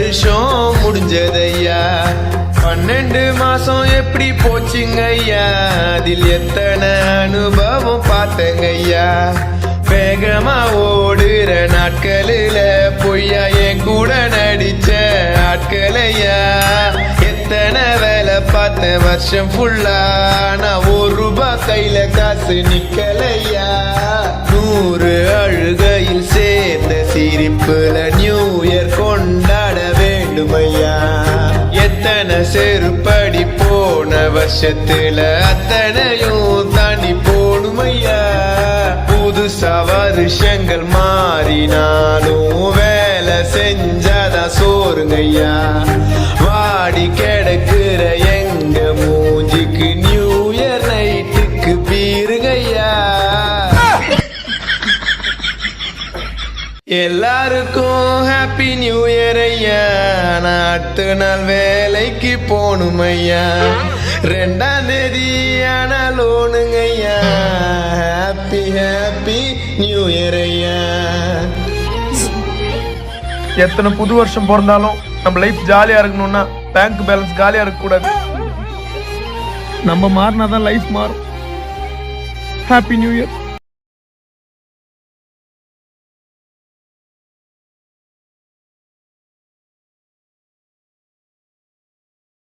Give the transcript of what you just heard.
வருஷம் முடிஞ்சதையா 12 மாசம் எப்படி போச்சுங்க ஐயா அதில் எத்தனை அனுபவம் பார்த்தங்கய்யா வேகமா ஓடுற நாட்களில பொய்யா என் கூட நடிச்ச ஆட்களையா எத்தனை வேலை பார்த்த வருஷம் ஃபுல்லா நான் ₹1 கையில காசு நிக்கலையா 100 அழுகையில் சேர்ந்த சிரிப்புல நியூ இயர் கொண்டாட வேண்டுமையா எத்தனை செருப்படி போன வருஷத்துல அத்தனையும் தாண்டி போணுமையா புதுசா வருஷங்கள் மாறினாலும் வேலை செஞ்சாதான் சோறுங்கய்யா வாடி கிடக்குற எங்க மூஞ்சிக்கு நியூ இயர் நைட்டுக்கு பீருங்கய்யா எல்லாருக்கும் ஹாப்பி நியூ இயர் ஐயா நான் அடுத்த நாள் வேலைக்கு போகணும் ஐயா 2ஆம் தேதி ஆனால் ஓணுங்க ஐயா ஹாப்பி ஹாப்பி நியூ இயர் ஐயா எத்தனை புது வருஷம் பிறந்தாலும் நம்ம லைஃப் ஜாலியா இருக்கணும்னா பேங்க் பேலன்ஸ் காலியா இருக்க கூடாது. நம்ம மாறினாதான் லைஃப் மாறும். Happy new year.